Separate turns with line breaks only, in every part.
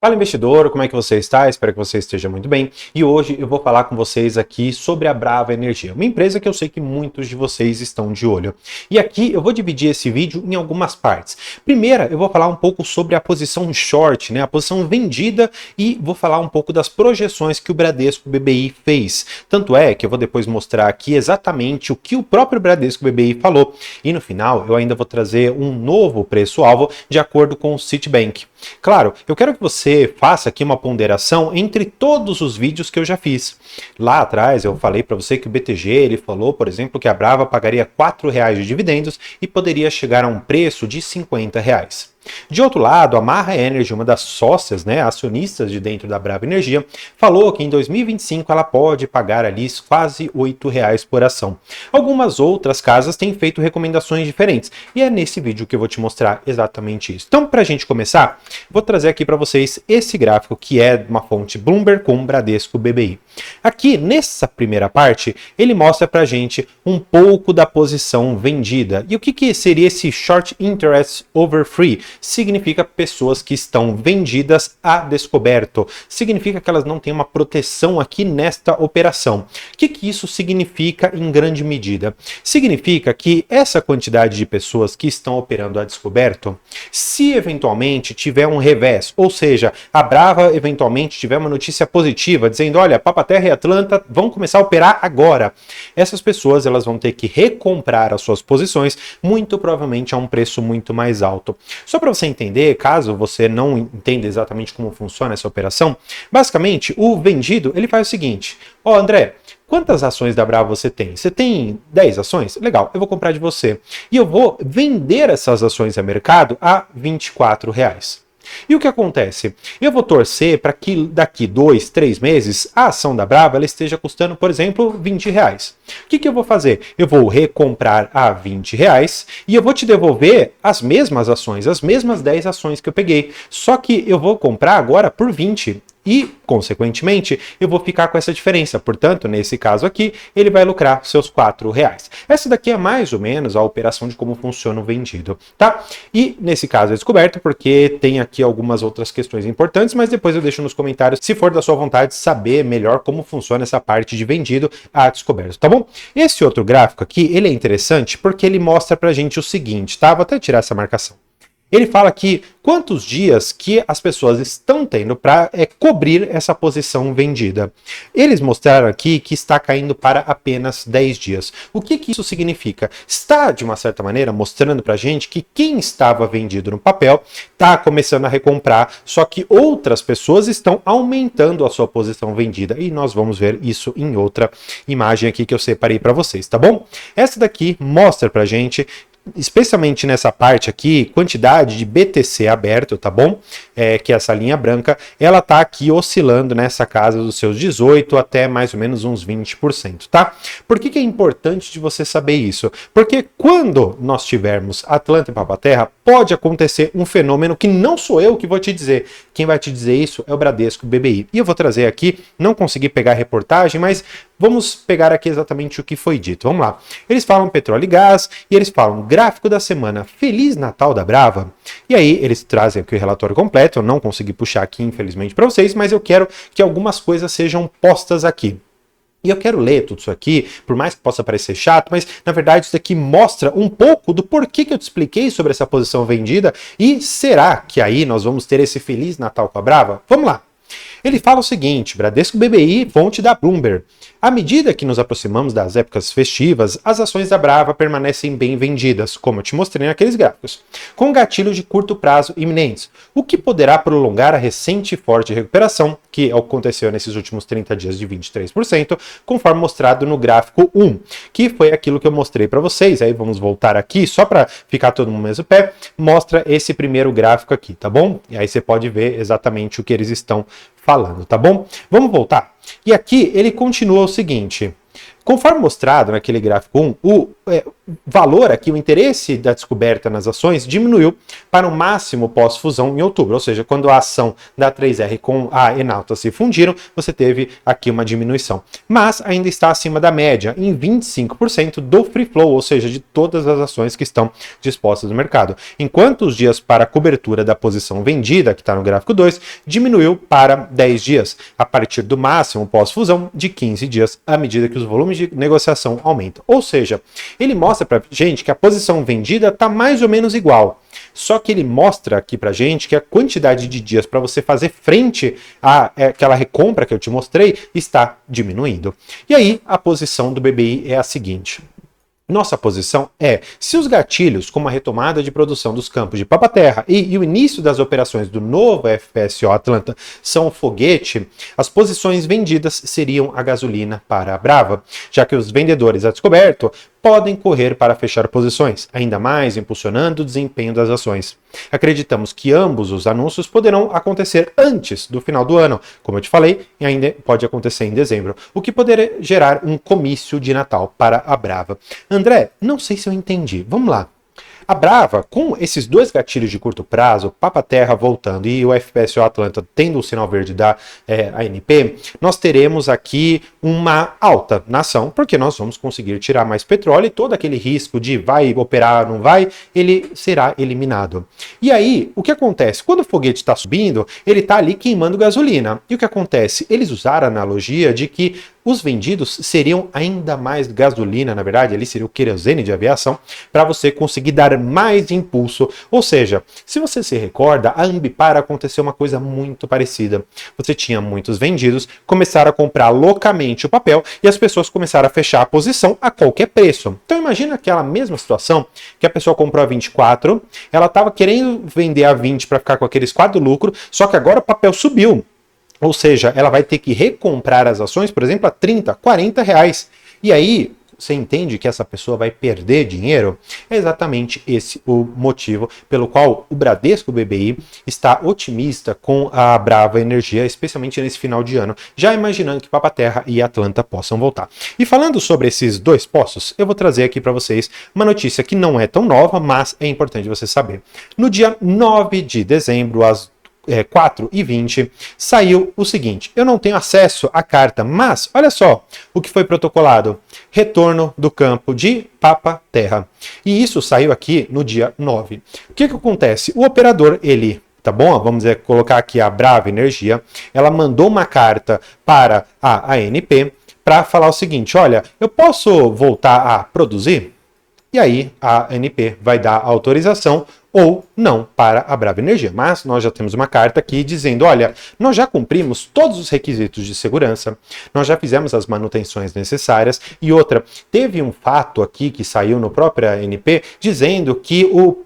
Fala investidor, como é que você está? Espero que você esteja muito bem. E hoje eu vou falar com vocês aqui sobre a Brava Energia, uma empresa que eu sei que muitos de vocês estão de olho. E aqui eu vou dividir esse vídeo em algumas partes. Primeira, eu vou falar um pouco sobre a posição short, a posição vendida, e vou falar um pouco das projeções que o Bradesco BBI fez. Tanto é que eu vou depois mostrar aqui exatamente o que o próprio Bradesco BBI falou. E no final eu ainda vou trazer um novo preço-alvo de acordo com o Citibank. Claro, eu quero que você faça aqui uma ponderação entre todos os vídeos que eu já fiz. Lá atrás eu falei para você que o BTG ele falou, por exemplo, que a Brava pagaria R$ 4,00 de dividendos e poderia chegar a um preço de R$ 50. De outro lado, a Marra Energy, uma das sócias, acionistas de dentro da Brava Energia, falou que em 2025 ela pode pagar ali quase R$ 8,00 por ação. Algumas outras casas têm feito recomendações diferentes e é nesse vídeo que eu vou te mostrar exatamente isso. Então, para a gente começar, vou trazer aqui para vocês esse gráfico que é uma fonte Bloomberg com Bradesco BBI. Aqui, nessa primeira parte, ele mostra para a gente um pouco da posição vendida. E o que seria esse Short Interest Over Free? Significa pessoas que estão vendidas a descoberto. Significa que elas não têm uma proteção aqui nesta operação. O que isso significa em grande medida? Significa que essa quantidade de pessoas que estão operando a descoberto, se eventualmente tiver um revés, ou seja, a Brava eventualmente tiver uma notícia positiva, dizendo, olha, Papa-Terra e Atlanta vão começar a operar agora. Essas pessoas elas vão ter que recomprar as suas posições, muito provavelmente a um preço muito mais alto. Só para você entender, caso você não entenda exatamente como funciona essa operação, basicamente o vendido ele faz o seguinte: ó, André, quantas ações da Brava você tem? Você tem 10 ações? Legal, eu vou comprar de você. E eu vou vender essas ações a mercado a R$ 24,00. E o que acontece? Eu vou torcer para que daqui 2, 3 meses a ação da Brava ela esteja custando, por exemplo, R$ 20. O que eu vou fazer? Eu vou recomprar a R$ 20 e eu vou te devolver as mesmas ações, as mesmas 10 ações que eu peguei. Só que eu vou comprar agora por 20. E, consequentemente, eu vou ficar com essa diferença. Portanto, nesse caso aqui, ele vai lucrar seus R$ 4,00. Essa daqui é mais ou menos a operação de como funciona o vendido, tá? E, nesse caso, é descoberto porque tem aqui algumas outras questões importantes, mas depois eu deixo nos comentários, se for da sua vontade, saber melhor como funciona essa parte de vendido a descoberto, tá bom? Esse outro gráfico aqui, ele é interessante porque ele mostra pra gente o seguinte, tá? Vou até tirar essa marcação. Ele fala aqui quantos dias que as pessoas estão tendo para cobrir essa posição vendida. Eles mostraram aqui que está caindo para apenas 10 dias. O que isso significa? Está, de uma certa maneira, mostrando para a gente que quem estava vendido no papel está começando a recomprar, só que outras pessoas estão aumentando a sua posição vendida. E nós vamos ver isso em outra imagem aqui que eu separei para vocês, tá bom? Essa daqui mostra para a gente, especialmente nessa parte aqui, quantidade de BTC aberto, tá bom? Que é essa linha branca, ela tá aqui oscilando nessa casa dos seus 18 até mais ou menos uns 20%, tá? Por que é importante de você saber isso? Porque quando nós tivermos Atlanta e Papa-Terra, pode acontecer um fenômeno que não sou eu que vou te dizer. Quem vai te dizer isso é o Bradesco BBI. E eu vou trazer aqui, não consegui pegar a reportagem, mas vamos pegar aqui exatamente o que foi dito. Vamos lá. Eles falam petróleo e gás e eles falam gráfico da semana Feliz Natal da Brava. E aí eles trazem aqui o relatório completo. Eu não consegui puxar aqui, infelizmente, para vocês, mas eu quero que algumas coisas sejam postas aqui. E eu quero ler tudo isso aqui, por mais que possa parecer chato, mas na verdade isso aqui mostra um pouco do porquê que eu te expliquei sobre essa posição vendida e será que aí nós vamos ter esse Feliz Natal com a Brava? Vamos lá. Ele fala o seguinte, Bradesco BBI, fonte da Bloomberg. À medida que nos aproximamos das épocas festivas, as ações da Brava permanecem bem vendidas, como eu te mostrei naqueles gráficos, com gatilhos de curto prazo iminentes, o que poderá prolongar a recente e forte recuperação, que aconteceu nesses últimos 30 dias de 23%, conforme mostrado no gráfico 1, que foi aquilo que eu mostrei para vocês. Aí vamos voltar aqui, só para ficar todo mundo no mesmo pé, mostra esse primeiro gráfico aqui, tá bom? E aí você pode ver exatamente o que eles estão falando, tá bom? Vamos voltar. E aqui ele continua o seguinte, Conforme mostrado naquele gráfico 1, o valor aqui, o interesse da descoberta nas ações diminuiu para o máximo pós-fusão em outubro, ou seja, quando a ação da 3R com a Enauta se fundiram, você teve aqui uma diminuição. Mas ainda está acima da média, em 25% do free flow, ou seja, de todas as ações que estão dispostas no mercado. Enquanto os dias para cobertura da posição vendida, que está no gráfico 2, diminuiu para 10 dias, a partir do máximo pós-fusão de 15 dias, à medida que os volumes de negociação aumentam. Ou seja, ele mostra para gente que a posição vendida está mais ou menos igual. Só que ele mostra aqui para gente que a quantidade de dias para você fazer frente àquela recompra que eu te mostrei está diminuindo. E aí a posição do BBI é a seguinte. Nossa posição é, se os gatilhos, como a retomada de produção dos campos de Papa-Terra e o início das operações do novo FPSO Atlanta são o foguete, as posições vendidas seriam a gasolina para a Brava, já que os vendedores a descoberto podem correr para fechar posições, ainda mais impulsionando o desempenho das ações. Acreditamos que ambos os anúncios poderão acontecer antes do final do ano, como eu te falei, e ainda pode acontecer em dezembro, o que poderia gerar um comício de Natal para a Brava. André, não sei se eu entendi. Vamos lá. A Brava, com esses dois gatilhos de curto prazo, Papa-Terra voltando e o FPSO Atlanta tendo o sinal verde da ANP, nós teremos aqui uma alta na ação, porque nós vamos conseguir tirar mais petróleo e todo aquele risco de vai operar, não vai, ele será eliminado. E aí, o que acontece? Quando o foguete está subindo, ele está ali queimando gasolina. E o que acontece? Eles usaram a analogia de que os vendidos seriam ainda mais gasolina, na verdade, ali seria o querosene de aviação, para você conseguir dar mais impulso. Ou seja, se você se recorda, a Ambipar aconteceu uma coisa muito parecida. Você tinha muitos vendidos, começaram a comprar loucamente o papel e as pessoas começaram a fechar a posição a qualquer preço. Então imagina aquela mesma situação que a pessoa comprou a 24, ela estava querendo vender a 20 para ficar com aqueles 4 lucros, só que agora o papel subiu. Ou seja, ela vai ter que recomprar as ações, por exemplo, a 30, 40 reais. E aí, você entende que essa pessoa vai perder dinheiro? É exatamente esse o motivo pelo qual o Bradesco BBI está otimista com a Brava Energia, especialmente nesse final de ano, já imaginando que Papa-Terra e Atlanta possam voltar. E falando sobre esses dois poços, eu vou trazer aqui para vocês uma notícia que não é tão nova, mas é importante você saber. No dia 9 de dezembro, às 4h20, saiu o seguinte: eu não tenho acesso à carta, mas olha só o que foi protocolado: retorno do campo de Papa-Terra. E isso saiu aqui no dia 9. O que acontece? O operador, ele, tá bom? Vamos dizer, colocar aqui a Brava Energia, ela mandou uma carta para a ANP para falar o seguinte: olha, eu posso voltar a produzir? E aí a ANP vai dar autorização ou não para a Brava Energia. Mas nós já temos uma carta aqui dizendo, olha, nós já cumprimos todos os requisitos de segurança, nós já fizemos as manutenções necessárias, e outra, teve um fato aqui que saiu no próprio ANP dizendo que o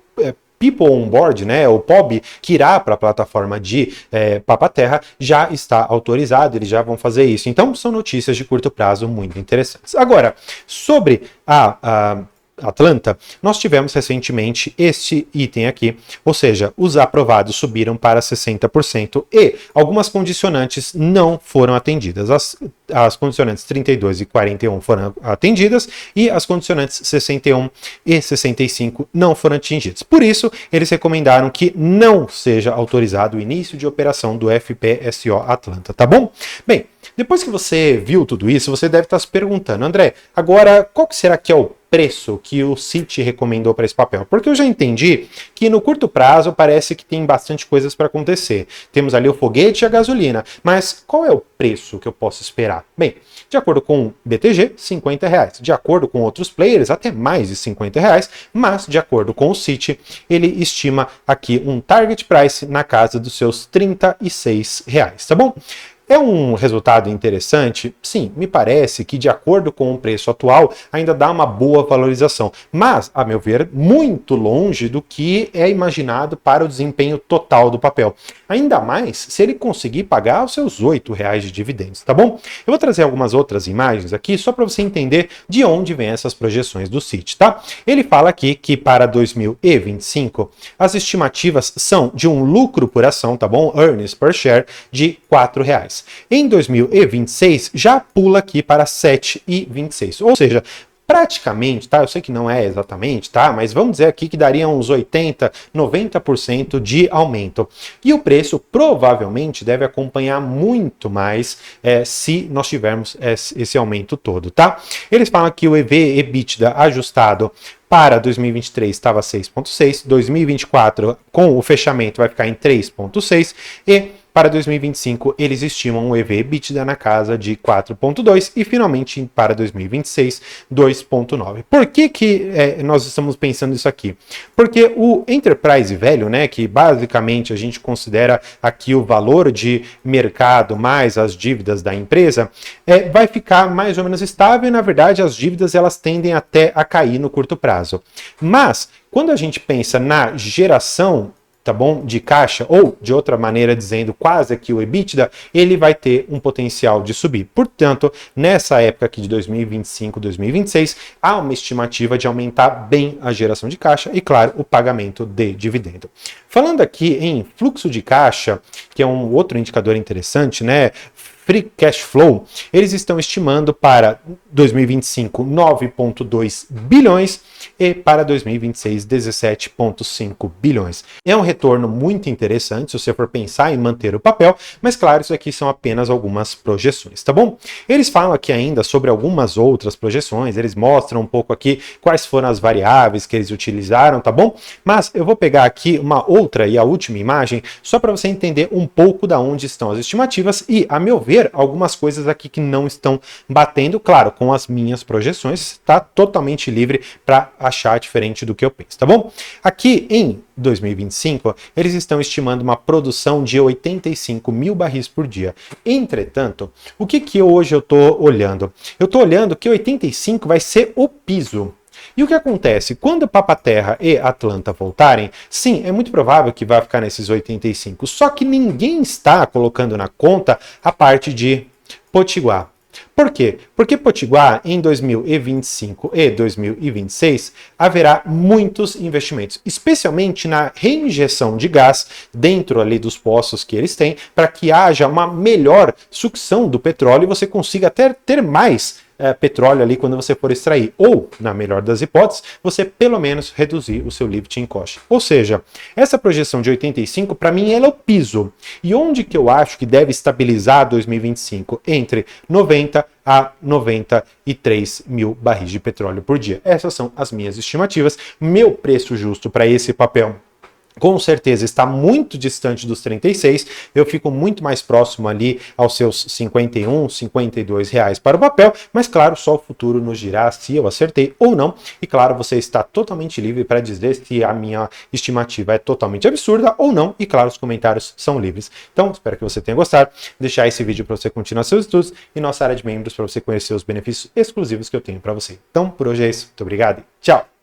People on Board, né, o POB, que irá para a plataforma de Papa-Terra, já está autorizado, eles já vão fazer isso. Então, são notícias de curto prazo muito interessantes. Agora, sobre a Atlanta, nós tivemos recentemente este item aqui, ou seja, os aprovados subiram para 60% e algumas condicionantes não foram atendidas. As condicionantes 32 e 41 foram atendidas e as condicionantes 61 e 65 não foram atingidas. Por isso, eles recomendaram que não seja autorizado o início de operação do FPSO Atlanta, tá bom? Bem, depois que você viu tudo isso, você deve estar se perguntando, André, agora qual que será que é o preço que o Citi recomendou para esse papel? Porque eu já entendi que no curto prazo parece que tem bastante coisas para acontecer. Temos ali o foguete e a gasolina, mas qual é o preço que eu posso esperar? Bem, de acordo com o BTG, R$50. De acordo com outros players, até mais de R$50, mas de acordo com o Citi, ele estima aqui um target price na casa dos seus R$36, tá bom? É um resultado interessante? Sim, me parece que de acordo com o preço atual ainda dá uma boa valorização, mas, a meu ver, muito longe do que é imaginado para o desempenho total do papel. Ainda mais se ele conseguir pagar os seus R$8 de dividendos, tá bom? Eu vou trazer algumas outras imagens aqui só para você entender de onde vem essas projeções do Citi, tá? Ele fala aqui que para 2025 as estimativas são de um lucro por ação, tá bom? Earnings per share de R$4. gás. Em 2026 já pula aqui para 7,26, ou seja, praticamente, tá? Eu sei que não é exatamente, tá? Mas vamos dizer aqui que daria uns 80, 90% de aumento. E o preço provavelmente deve acompanhar muito mais se nós tivermos esse aumento todo, tá? Eles falam que o EV/EBITDA ajustado para 2023 estava 6,6, 2024 com o fechamento vai ficar em 3,6 e para 2025, eles estimam o EV/EBITDA na casa de 4,2 e finalmente para 2026, 2,9. Por que nós estamos pensando isso aqui? Porque o Enterprise velho, né, que basicamente a gente considera aqui o valor de mercado mais as dívidas da empresa, vai ficar mais ou menos estável e, na verdade, as dívidas elas tendem até a cair no curto prazo. Mas, quando a gente pensa na geração, tá bom, de caixa, ou de outra maneira dizendo, quase que o EBITDA, ele vai ter um potencial de subir. Portanto, nessa época aqui de 2025, 2026, há uma estimativa de aumentar bem a geração de caixa e, claro, o pagamento de dividendo. Falando aqui em fluxo de caixa, que é um outro indicador interessante, né? Free Cash Flow, eles estão estimando para 2025 9,2 bilhões e para 2026 17,5 bilhões. É um retorno muito interessante se você for pensar em manter o papel, mas claro, isso aqui são apenas algumas projeções, tá bom? Eles falam aqui ainda sobre algumas outras projeções, eles mostram um pouco aqui quais foram as variáveis que eles utilizaram, tá bom? Mas eu vou pegar aqui uma outra e a última imagem só para você entender um pouco da onde estão as estimativas e, a meu ver, algumas coisas aqui que não estão batendo, claro, com as minhas projeções, está totalmente livre para achar diferente do que eu penso, tá bom? Aqui em 2025, eles estão estimando uma produção de 85 mil barris por dia. Entretanto, o que hoje eu estou olhando? Eu estou olhando que 85 vai ser o piso. E o que acontece? Quando Papa-Terra e Atlanta voltarem, sim, é muito provável que vai ficar nesses 85, só que ninguém está colocando na conta a parte de Potiguar. Por quê? Porque Potiguar, em 2025 e 2026, haverá muitos investimentos, especialmente na reinjeção de gás dentro ali dos poços que eles têm, para que haja uma melhor sucção do petróleo e você consiga até ter mais petróleo ali quando você for extrair. Ou, na melhor das hipóteses, você pelo menos reduzir o seu lifting cost. Ou seja, essa projeção de 85, para mim, ela é o piso. E onde que eu acho que deve estabilizar 2025? Entre 90 a 93 mil barris de petróleo por dia. Essas são as minhas estimativas. Meu preço justo para esse papel, com certeza, está muito distante dos 36, eu fico muito mais próximo ali aos seus 51, 52 reais para o papel, mas claro, só o futuro nos dirá se eu acertei ou não, e claro, você está totalmente livre para dizer se a minha estimativa é totalmente absurda ou não, e claro, os comentários são livres. Então, espero que você tenha gostado, deixar esse vídeo para você continuar seus estudos e nossa área de membros para você conhecer os benefícios exclusivos que eu tenho para você. Então, por hoje é isso, muito obrigado e tchau!